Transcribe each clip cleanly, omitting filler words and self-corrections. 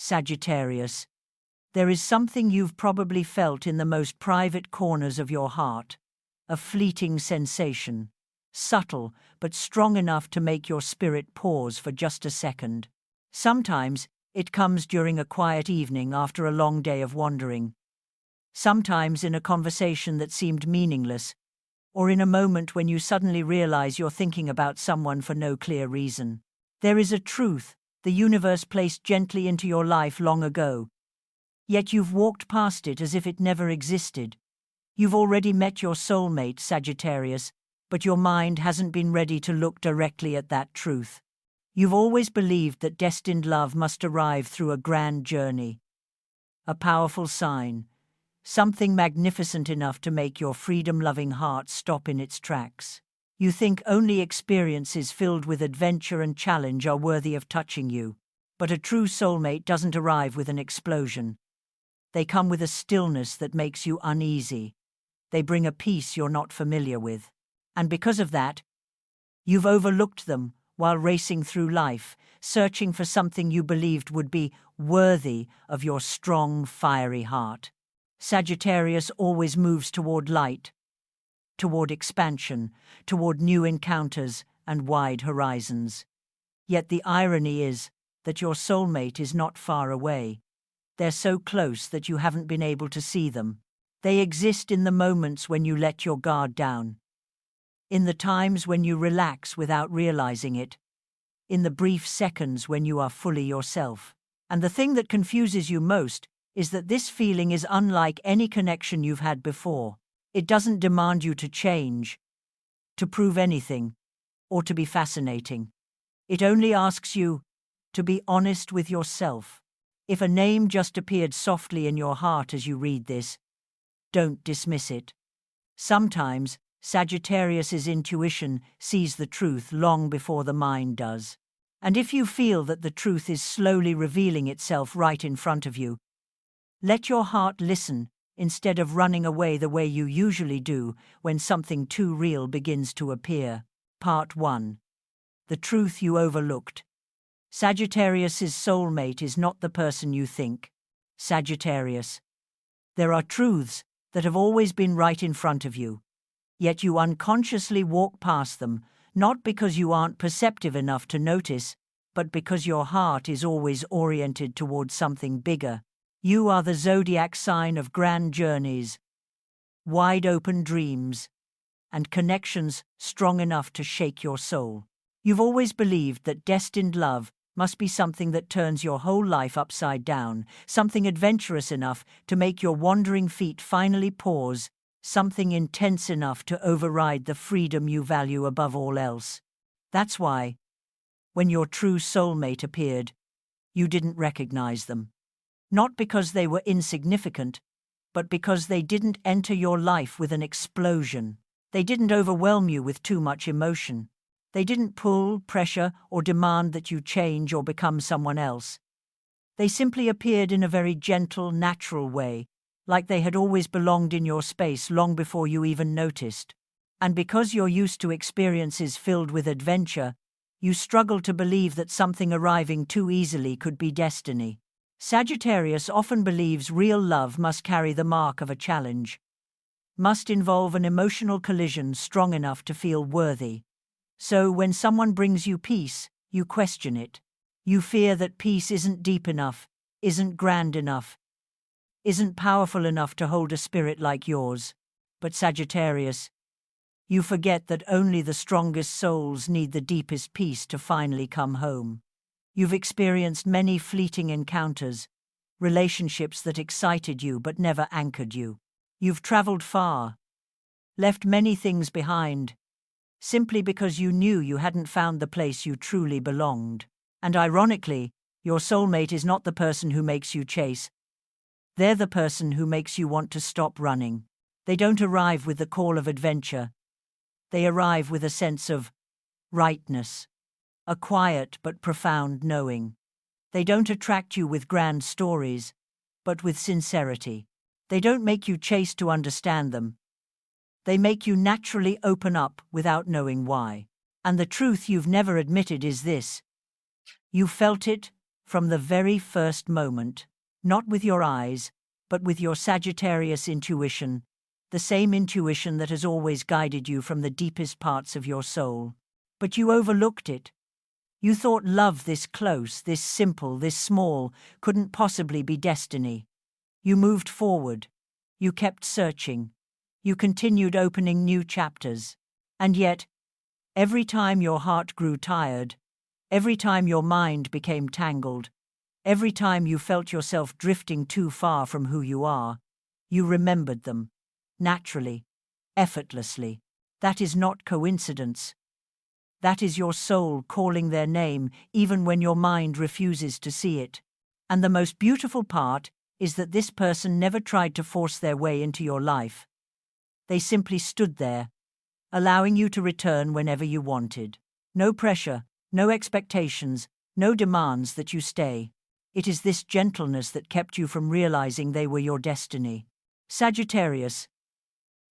Sagittarius. There is something you've probably felt in the most private corners of your heart, a fleeting sensation, subtle but strong enough to make your spirit pause for just a second. Sometimes it comes during a quiet evening after a long day of wandering. Sometimes in a conversation that seemed meaningless, or in a moment when you suddenly realize you're thinking about someone for no clear reason. There is a truth the universe placed gently into your life long ago, yet you've walked past it as if it never existed. You've already met your soulmate, Sagittarius, but your mind hasn't been ready to look directly at that truth. You've always believed that destined love must arrive through a grand journey, a powerful sign, something magnificent enough to make your freedom-loving heart stop in its tracks. You think only experiences filled with adventure and challenge are worthy of touching you, but a true soulmate doesn't arrive with an explosion. They come with a stillness that makes you uneasy. They bring a peace you're not familiar with. And because of that, you've overlooked them while racing through life, searching for something you believed would be worthy of your strong, fiery heart. Sagittarius always moves toward light, toward expansion, toward new encounters and wide horizons. Yet the irony is that your soulmate is not far away. They're so close that you haven't been able to see them. They exist in the moments when you let your guard down, in the times when you relax without realizing it, in the brief seconds when you are fully yourself. And the thing that confuses you most is that this feeling is unlike any connection you've had before. It doesn't demand you to change, to prove anything, or to be fascinating. It only asks you to be honest with yourself. If a name just appeared softly in your heart as you read this, don't dismiss it. Sometimes Sagittarius's intuition sees the truth long before the mind does. And if you feel that the truth is slowly revealing itself right in front of you, let your heart listen instead of running away the way you usually do when something too real begins to appear. Part 1. The truth you overlooked. Sagittarius's soulmate is not the person you think. Sagittarius. There are truths that have always been right in front of you, yet you unconsciously walk past them, not because you aren't perceptive enough to notice, but because your heart is always oriented toward something bigger. You are the Zodiac sign of grand journeys, wide-open dreams, and connections strong enough to shake your soul. You've always believed that destined love must be something that turns your whole life upside down, something adventurous enough to make your wandering feet finally pause, something intense enough to override the freedom you value above all else. That's why, when your true soulmate appeared, you didn't recognize them. Not because they were insignificant, but because they didn't enter your life with an explosion. They didn't overwhelm you with too much emotion. They didn't pull, pressure, or demand that you change or become someone else. They simply appeared in a very gentle, natural way, like they had always belonged in your space long before you even noticed. And because you're used to experiences filled with adventure, you struggle to believe that something arriving too easily could be destiny. Sagittarius often believes real love must carry the mark of a challenge, must involve an emotional collision strong enough to feel worthy. So when someone brings you peace, you question it. You fear that peace isn't deep enough, isn't grand enough, isn't powerful enough to hold a spirit like yours. But Sagittarius, you forget that only the strongest souls need the deepest peace to finally come home. You've experienced many fleeting encounters, relationships that excited you but never anchored you. You've traveled far, left many things behind, simply because you knew you hadn't found the place you truly belonged. And ironically, your soulmate is not the person who makes you chase. They're the person who makes you want to stop running. They don't arrive with the call of adventure. They arrive with a sense of rightness, a quiet but profound knowing. They don't attract you with grand stories, but with sincerity. They don't make you chase to understand them. They make you naturally open up without knowing why. And the truth you've never admitted is this: you felt it from the very first moment, not with your eyes, but with your Sagittarius intuition, the same intuition that has always guided you from the deepest parts of your soul. But you overlooked it. You thought love this close, this simple, this small, couldn't possibly be destiny. You moved forward. You kept searching. You continued opening new chapters. And yet, every time your heart grew tired, every time your mind became tangled, every time you felt yourself drifting too far from who you are, you remembered them. Naturally, effortlessly. That is not coincidence. That is your soul calling their name even when your mind refuses to see it. And the most beautiful part is that this person never tried to force their way into your life. They simply stood there, allowing you to return whenever you wanted. No pressure, no expectations, no demands that you stay. It is this gentleness that kept you from realizing they were your destiny. Sagittarius,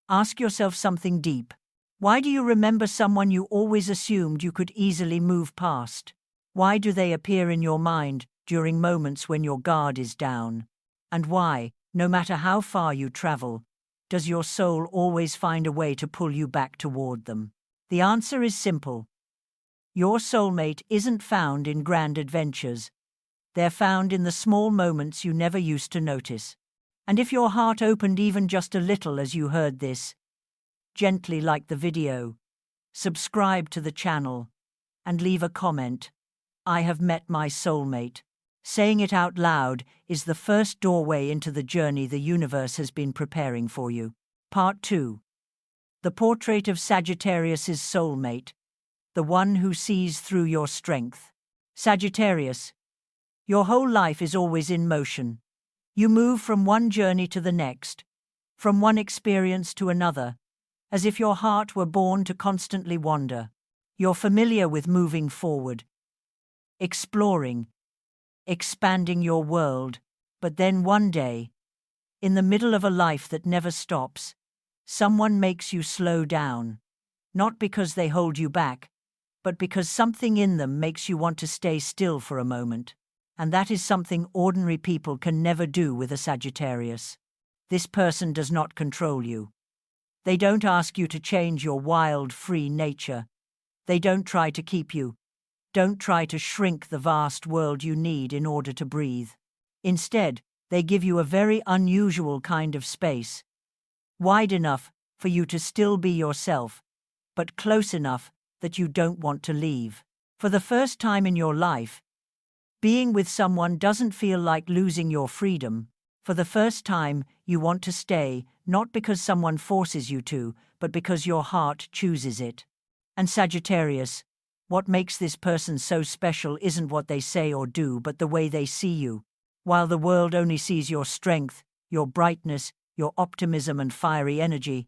ask yourself something deep. Why do you remember someone you always assumed you could easily move past? Why do they appear in your mind during moments when your guard is down? And why, no matter how far you travel, does your soul always find a way to pull you back toward them? The answer is simple. Your soulmate isn't found in grand adventures. They're found in the small moments you never used to notice. And if your heart opened even just a little as you heard this, gently like the video, subscribe to the channel, and leave a comment. I have met my soulmate. Saying it out loud is the first doorway into the journey the universe has been preparing for you. Part 2. The portrait of Sagittarius's soulmate, the one who sees through your strength. Sagittarius, your whole life is always in motion. You move from one journey to the next, from one experience to another, as if your heart were born to constantly wander. You're familiar with moving forward, exploring, expanding your world, but then one day, in the middle of a life that never stops, someone makes you slow down, not because they hold you back, but because something in them makes you want to stay still for a moment. And that is something ordinary people can never do with a Sagittarius. This person does not control you. They don't ask you to change your wild, free nature. They don't try to keep you. Don't try to shrink the vast world you need in order to breathe. Instead, they give you a very unusual kind of space. Wide enough for you to still be yourself, but close enough that you don't want to leave. For the first time in your life, being with someone doesn't feel like losing your freedom. For the first time, you want to stay, not because someone forces you to, but because your heart chooses it. And Sagittarius, what makes this person so special isn't what they say or do, but the way they see you. While the world only sees your strength, your brightness, your optimism and fiery energy,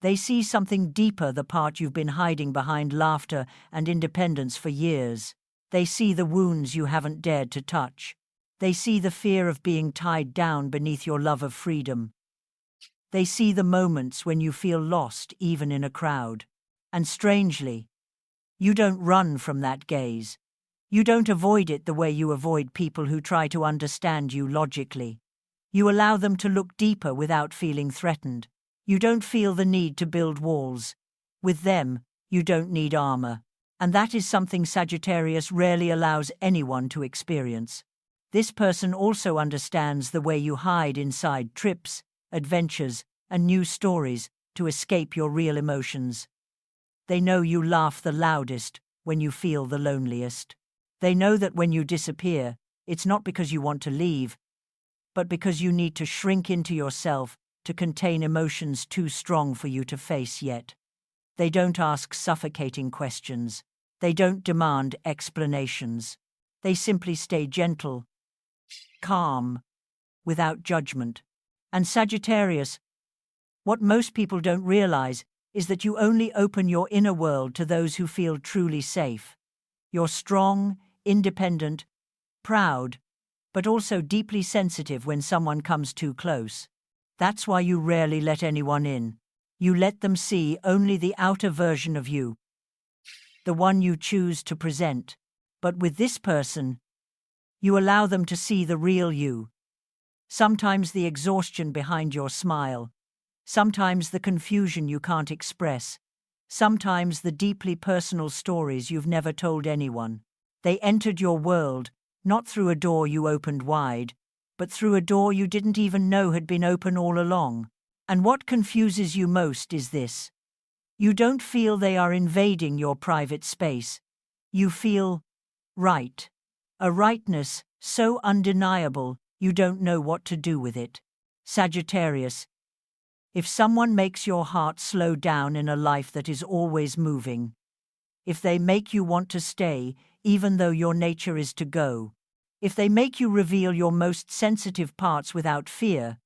they see something deeper, the part you've been hiding behind laughter and independence for years. They see the wounds you haven't dared to touch. They see the fear of being tied down beneath your love of freedom. They see the moments when you feel lost even in a crowd. And strangely, you don't run from that gaze. You don't avoid it the way you avoid people who try to understand you logically. You allow them to look deeper without feeling threatened. You don't feel the need to build walls. With them, you don't need armor. And that is something Sagittarius rarely allows anyone to experience. This person also understands the way you hide inside trips, adventures, and new stories to escape your real emotions. They know you laugh the loudest when you feel the loneliest. They know that when you disappear, it's not because you want to leave, but because you need to shrink into yourself to contain emotions too strong for you to face yet. They don't ask suffocating questions. They don't demand explanations. They simply stay gentle, calm, without judgment. And Sagittarius, what most people don't realize is that you only open your inner world to those who feel truly safe. You're strong, independent, proud, but also deeply sensitive when someone comes too close. That's why you rarely let anyone in. You let them see only the outer version of you, the one you choose to present. But with this person, You allow them to see the real you. Sometimes the exhaustion behind your smile. Sometimes the confusion you can't express. Sometimes the deeply personal stories you've never told anyone. They entered your world, not through a door you opened wide, but through a door you didn't even know had been open all along. And what confuses you most is this. You don't feel they are invading your private space. You feel right. A rightness so undeniable you don't know what to do with it. Sagittarius, if someone makes your heart slow down in a life that is always moving, if they make you want to stay even though your nature is to go, if they make you reveal your most sensitive parts without fear,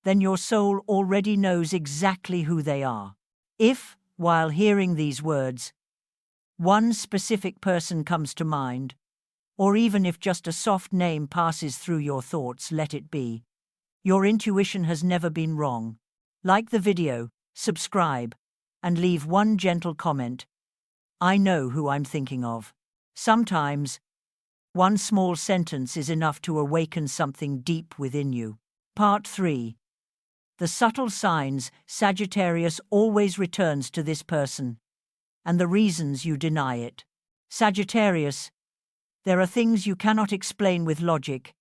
then your soul already knows exactly who they are. If, while hearing these words, one specific person comes to mind, or even if just a soft name passes through your thoughts, let it be. Your intuition has never been wrong. Like the video, subscribe, and leave one gentle comment. I know who I'm thinking of. Sometimes, one small sentence is enough to awaken something deep within you. Part 3. The subtle signs. Sagittarius always returns to this person, and the reasons you deny it. Sagittarius, there are things you cannot explain with logic,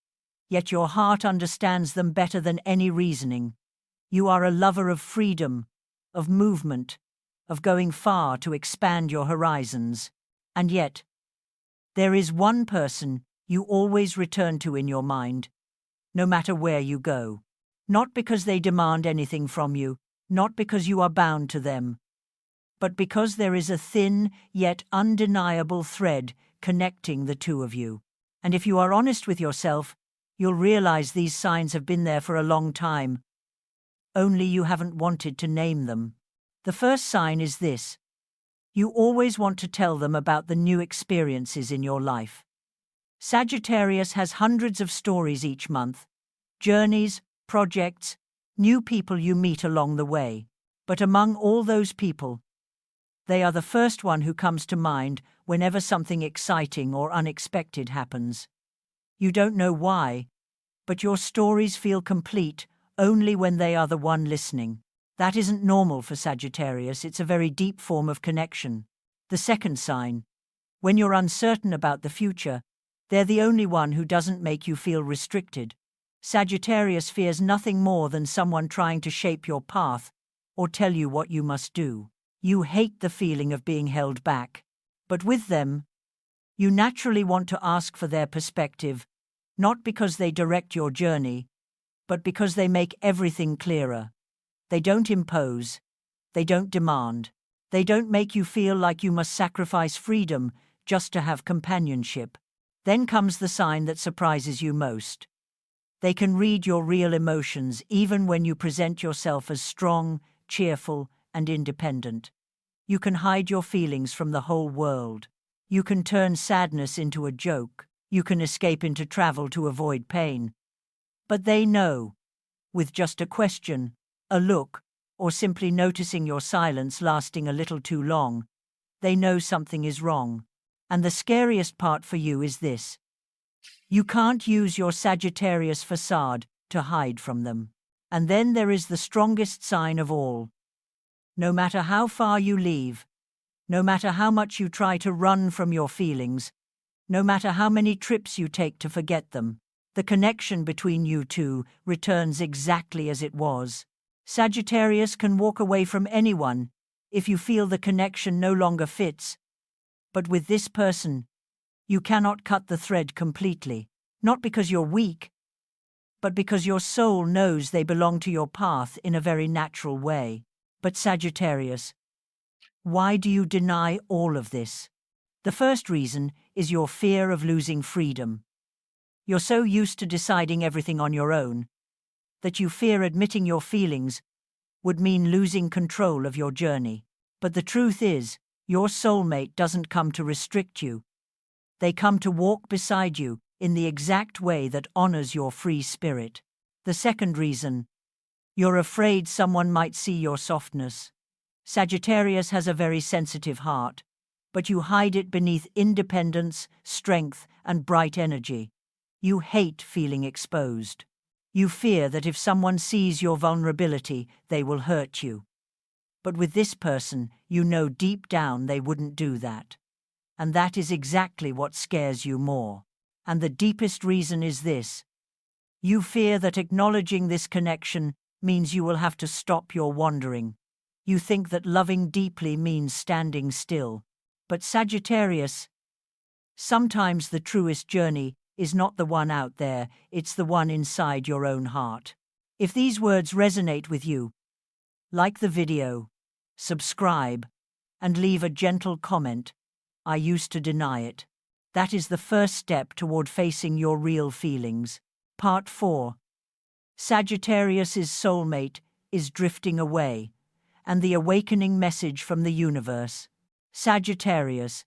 yet your heart understands them better than any reasoning. You are a lover of freedom, of movement, of going far to expand your horizons. And yet, there is one person you always return to in your mind, no matter where you go. Not because they demand anything from you, not because you are bound to them, but because there is a thin yet undeniable thread connecting the two of you. And if you are honest with yourself, you'll realize these signs have been there for a long time, only you haven't wanted to name them. The first sign is this. You always want to tell them about the new experiences in your life. Sagittarius has hundreds of stories each month, journeys, projects, new people you meet along the way. But among all those people, they are the first one who comes to mind whenever something exciting or unexpected happens. You don't know why, but your stories feel complete only when they are the one listening. That isn't normal for Sagittarius, it's a very deep form of connection. The second sign, when you're uncertain about the future, they're the only one who doesn't make you feel restricted. Sagittarius fears nothing more than someone trying to shape your path or tell you what you must do. You hate the feeling of being held back. But with them, you naturally want to ask for their perspective, not because they direct your journey, but because they make everything clearer. They don't impose. They don't demand. They don't make you feel like you must sacrifice freedom just to have companionship. Then comes the sign that surprises you most. They can read your real emotions even when you present yourself as strong, cheerful, and independent. You can hide your feelings from the whole world. You can turn sadness into a joke. You can escape into travel to avoid pain. But they know, with just a question, a look, or simply noticing your silence lasting a little too long, they know something is wrong. And the scariest part for you is this. You can't use your Sagittarius facade to hide from them. And then there is the strongest sign of all. No matter how far you leave, no matter how much you try to run from your feelings, no matter how many trips you take to forget them, the connection between you two returns exactly as it was. Sagittarius can walk away from anyone if you feel the connection no longer fits. But with this person, you cannot cut the thread completely, not because you're weak, but because your soul knows they belong to your path in a very natural way. But Sagittarius, why do you deny all of this? The first reason is your fear of losing freedom. You're so used to deciding everything on your own that you fear admitting your feelings would mean losing control of your journey. But the truth is, your soulmate doesn't come to restrict you. They come to walk beside you in the exact way that honors your free spirit. The second reason, you're afraid someone might see your softness. Sagittarius has a very sensitive heart, but you hide it beneath independence, strength, and bright energy. You hate feeling exposed. You fear that if someone sees your vulnerability, they will hurt you. But with this person, you know deep down they wouldn't do that. And that is exactly what scares you more. And the deepest reason is this. You fear that acknowledging this connection means you will have to stop your wandering. You think that loving deeply means standing still. But Sagittarius, sometimes the truest journey is not the one out there, it's the one inside your own heart. If these words resonate with you, like the video, subscribe, and leave a gentle comment. I used to deny it. That is the first step toward facing your real feelings. Part 4. Sagittarius's soulmate is drifting away, and the awakening message from the universe. Sagittarius.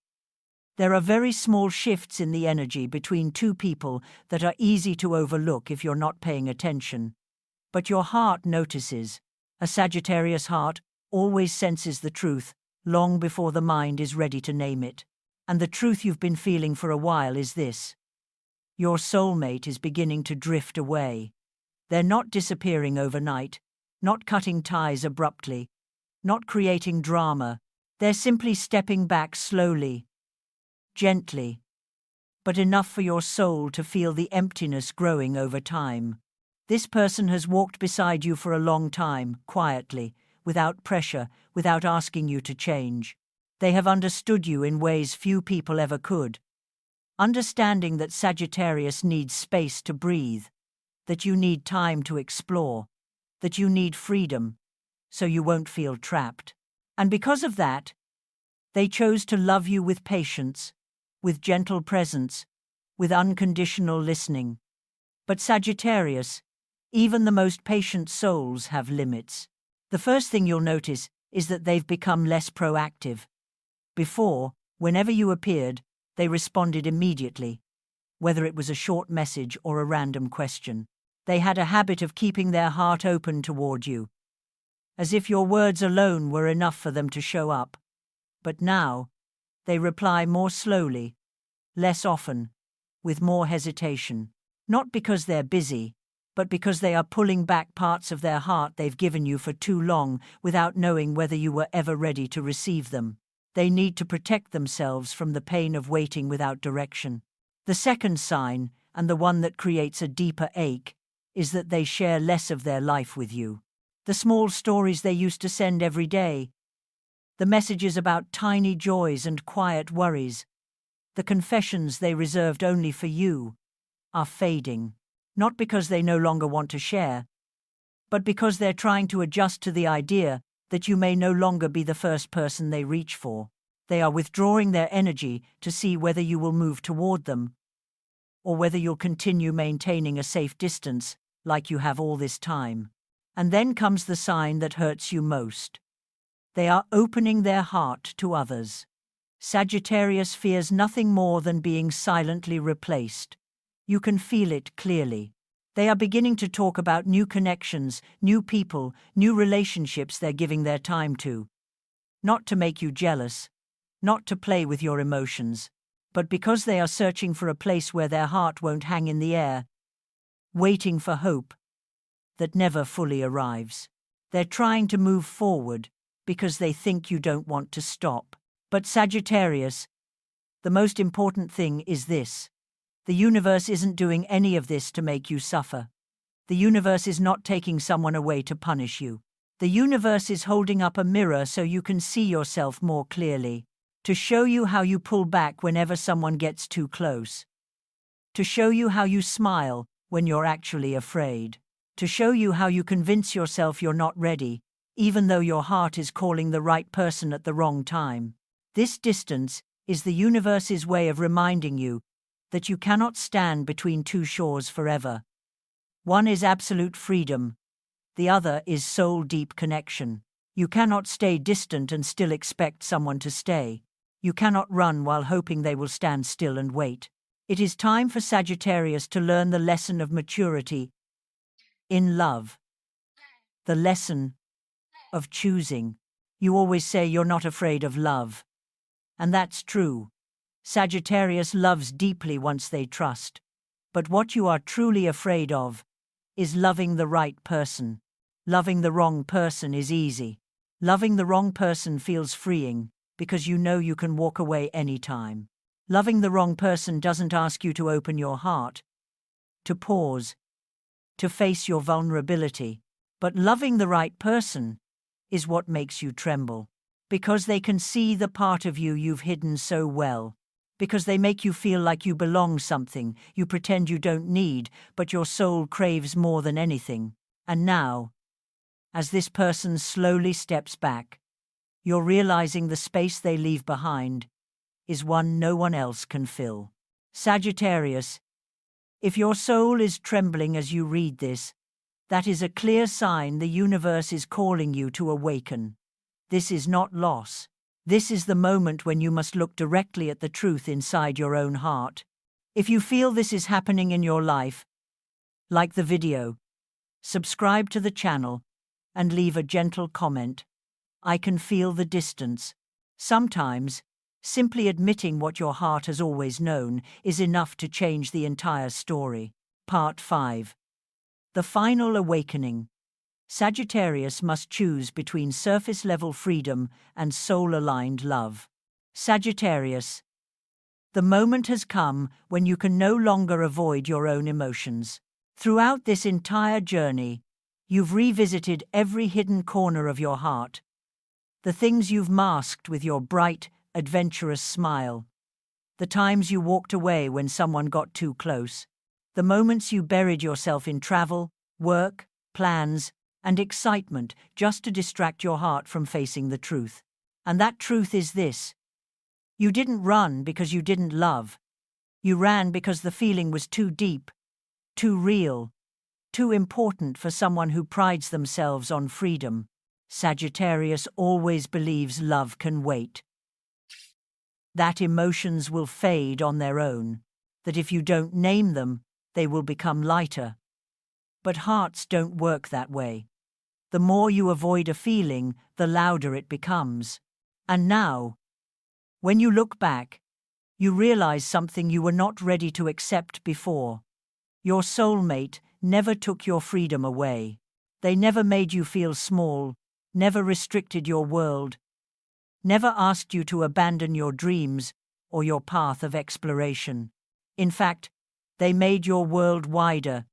There are very small shifts in the energy between two people that are easy to overlook if you're not paying attention. But your heart notices. A Sagittarius heart always senses the truth long before the mind is ready to name it. And the truth you've been feeling for a while is this. Your soulmate is beginning to drift away. They're not disappearing overnight, not cutting ties abruptly, not creating drama. They're simply stepping back slowly, gently, but enough for your soul to feel the emptiness growing over time. This person has walked beside you for a long time, quietly, without pressure, without asking you to change. They have understood you in ways few people ever could. Understanding that Sagittarius needs space to breathe, that you need time to explore, that you need freedom, so you won't feel trapped. And because of that, they chose to love you with patience, with gentle presence, with unconditional listening. But Sagittarius, even the most patient souls have limits. The first thing you'll notice is that they've become less proactive. Before, whenever you appeared, they responded immediately, whether it was a short message or a random question. They had a habit of keeping their heart open toward you, as if your words alone were enough for them to show up. But now, they reply more slowly, less often, with more hesitation. Not because they're busy, but because they are pulling back parts of their heart they've given you for too long without knowing whether you were ever ready to receive them. They need to protect themselves from the pain of waiting without direction. The second sign, and the one that creates a deeper ache, is that they share less of their life with you. The small stories they used to send every day, the messages about tiny joys and quiet worries, the confessions they reserved only for you, are fading. Not because they no longer want to share, but because they're trying to adjust to the idea that you may no longer be the first person they reach for. They are withdrawing their energy to see whether you will move toward them, or whether you'll continue maintaining a safe distance like you have all this time. And then comes the sign that hurts you most. They are opening their heart to others. Sagittarius fears nothing more than being silently replaced. You can feel it clearly. They are beginning to talk about new connections, new people, new relationships they're giving their time to. Not to make you jealous, not to play with your emotions, but because they are searching for a place where their heart won't hang in the air, waiting for hope that never fully arrives. They're trying to move forward because they think you don't want to stop. But Sagittarius, the most important thing is this. The universe isn't doing any of this to make you suffer. The universe is not taking someone away to punish you. The universe is holding up a mirror so you can see yourself more clearly, to show you how you pull back whenever someone gets too close, to show you how you smile when you're actually afraid, to show you how you convince yourself you're not ready, even though your heart is calling the right person at the wrong time. This distance is the universe's way of reminding you that you cannot stand between two shores forever. One is absolute freedom, the other is soul-deep connection. You cannot stay distant and still expect someone to stay. You cannot run while hoping they will stand still and wait. It is time for Sagittarius to learn the lesson of maturity in love. The lesson of choosing. You always say you're not afraid of love. And that's true. Sagittarius loves deeply once they trust. But what you are truly afraid of is loving the right person. Loving the wrong person is easy. Loving the wrong person feels freeing because you know you can walk away anytime. Loving the wrong person doesn't ask you to open your heart, to pause, to face your vulnerability. But loving the right person is what makes you tremble. Because they can see the part of you you've hidden so well. Because they make you feel like you belong something you pretend you don't need, but your soul craves more than anything. And now, as this person slowly steps back, you're realizing the space they leave behind is one no one else can fill. Sagittarius, if your soul is trembling as you read this, that is a clear sign the universe is calling you to awaken. This is not loss. This is the moment when you must look directly at the truth inside your own heart. If you feel this is happening in your life, like the video, subscribe to the channel, and leave a gentle comment. I can feel the distance. Sometimes, simply admitting what your heart has always known is enough to change the entire story. Part 5. The Final Awakening. Sagittarius must choose between surface-level freedom and soul-aligned love. Sagittarius, the moment has come when you can no longer avoid your own emotions. Throughout this entire journey, you've revisited every hidden corner of your heart, the things you've masked with your bright, adventurous smile, the times you walked away when someone got too close, the moments you buried yourself in travel, work, plans, and excitement just to distract your heart from facing the truth. And that truth is this: you didn't run because you didn't love. You ran because the feeling was too deep, too real, too important for someone who prides themselves on freedom. Sagittarius always believes love can wait, that emotions will fade on their own, that if you don't name them, they will become lighter. But hearts don't work that way. The more you avoid a feeling, the louder it becomes. And now, when you look back, you realize something you were not ready to accept before. Your soulmate never took your freedom away. They never made you feel small, never restricted your world, never asked you to abandon your dreams or your path of exploration. In fact, they made your world wider,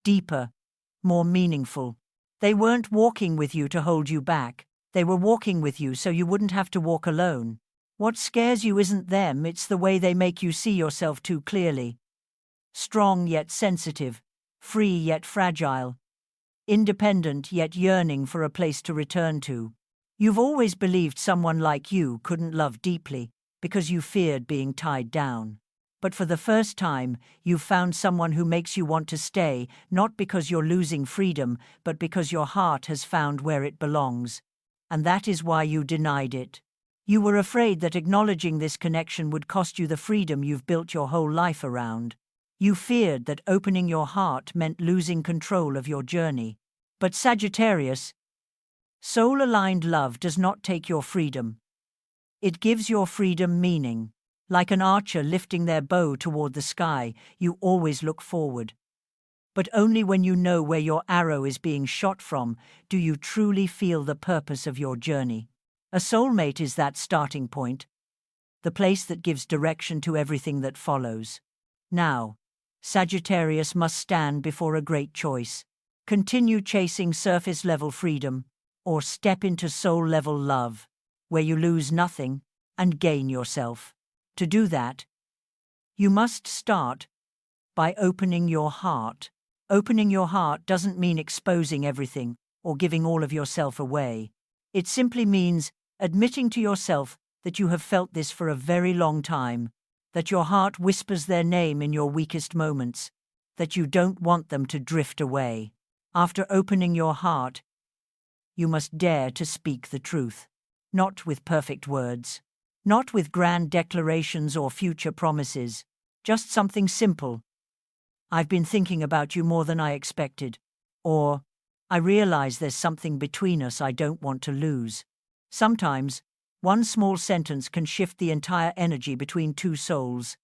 deeper, more meaningful. They weren't walking with you to hold you back. They were walking with you so you wouldn't have to walk alone. What scares you isn't them, it's the way they make you see yourself too clearly. Strong yet sensitive, free yet fragile, independent yet yearning for a place to return to. You've always believed someone like you couldn't love deeply because you feared being tied down. But for the first time, you've found someone who makes you want to stay, not because you're losing freedom, but because your heart has found where it belongs. And that is why you denied it. You were afraid that acknowledging this connection would cost you the freedom you've built your whole life around. You feared that opening your heart meant losing control of your journey. But Sagittarius, soul-aligned love does not take your freedom. It gives your freedom meaning. Like an archer lifting their bow toward the sky, you always look forward. But only when you know where your arrow is being shot from do you truly feel the purpose of your journey. A soulmate is that starting point, the place that gives direction to everything that follows. Now, Sagittarius must stand before a great choice: continue chasing surface-level freedom, or step into soul-level love, where you lose nothing and gain yourself. To do that, you must start by opening your heart. Opening your heart doesn't mean exposing everything or giving all of yourself away. It simply means admitting to yourself that you have felt this for a very long time, that your heart whispers their name in your weakest moments, that you don't want them to drift away. After opening your heart, you must dare to speak the truth, not with perfect words, not with grand declarations or future promises, just something simple. I've been thinking about you more than I expected. Or, I realize there's something between us I don't want to lose. Sometimes, one small sentence can shift the entire energy between two souls,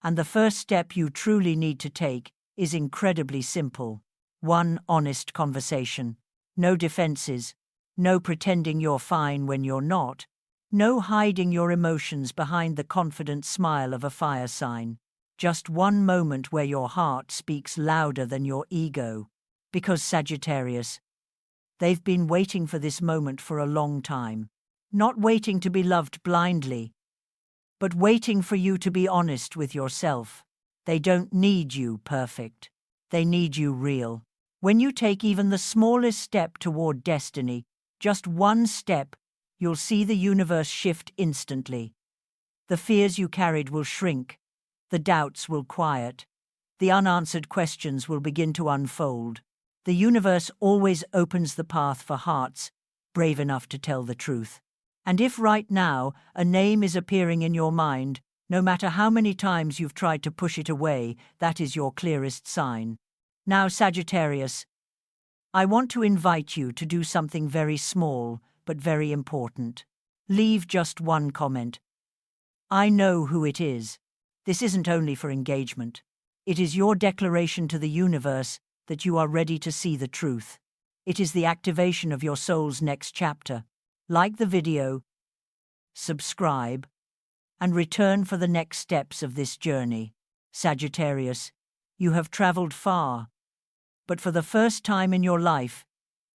and the first step you truly need to take is incredibly simple. One honest conversation. No defenses. No pretending you're fine when you're not. No hiding your emotions behind the confident smile of a fire sign. Just one moment where your heart speaks louder than your ego. Because Sagittarius, they've been waiting for this moment for a long time. Not waiting to be loved blindly, but waiting for you to be honest with yourself. They don't need you perfect. They need you real. When you take even the smallest step toward destiny, just one step, you'll see the universe shift instantly. The fears you carried will shrink. The doubts will quiet. The unanswered questions will begin to unfold. The universe always opens the path for hearts brave enough to tell the truth. And if right now a name is appearing in your mind, no matter how many times you've tried to push it away, that is your clearest sign. Now, Sagittarius, I want to invite you to do something very small, but very important. Leave just one comment. I know who it is. This isn't only for engagement. It is your declaration to the universe that you are ready to see the truth. It is the activation of your soul's next chapter. Like the video, subscribe, and return for the next steps of this journey. Sagittarius, you have traveled far, but for the first time in your life,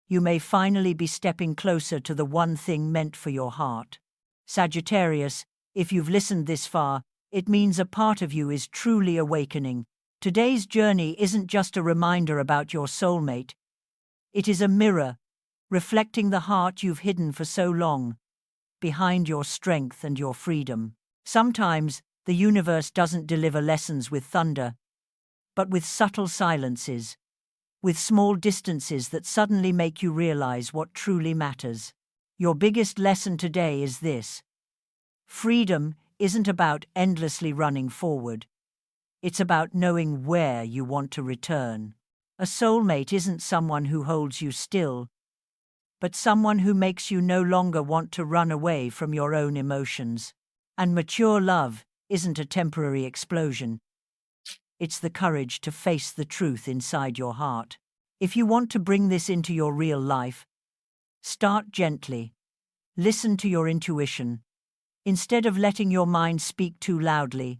you may finally be stepping closer to the one thing meant for your heart. Sagittarius, if you've listened this far, it means a part of you is truly awakening. Today's journey isn't just a reminder about your soulmate. It is a mirror, reflecting the heart you've hidden for so long, behind your strength and your freedom. Sometimes, the universe doesn't deliver lessons with thunder, but with subtle silences, with small distances that suddenly make you realize what truly matters. Your biggest lesson today is this: freedom isn't about endlessly running forward. It's about knowing where you want to return. A soulmate isn't someone who holds you still, but someone who makes you no longer want to run away from your own emotions. And mature love isn't a temporary explosion. It's the courage to face the truth inside your heart. If you want to bring this into your real life, start gently. Listen to your intuition. Instead of letting your mind speak too loudly,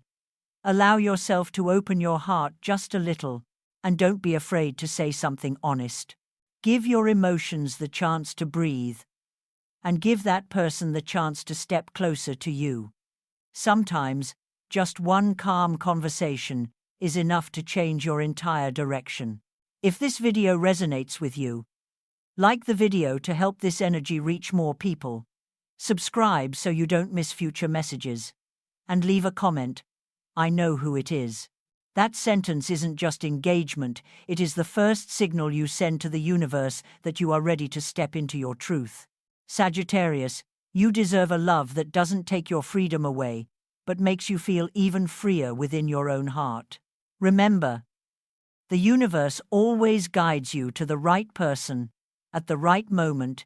allow yourself to open your heart just a little, and don't be afraid to say something honest. Give your emotions the chance to breathe, and give that person the chance to step closer to you. Sometimes, just one calm conversation is enough to change your entire direction. If this video resonates with you, like the video to help this energy reach more people, subscribe so you don't miss future messages, and leave a comment. I know who it is. That sentence isn't just engagement, it is the first signal you send to the universe that you are ready to step into your truth. Sagittarius, you deserve a love that doesn't take your freedom away, but makes you feel even freer within your own heart. Remember, the universe always guides you to the right person, at the right moment,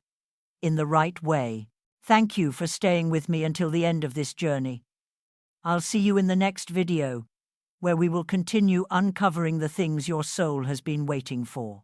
in the right way. Thank you for staying with me until the end of this journey. I'll see you in the next video, where we will continue uncovering the things your soul has been waiting for.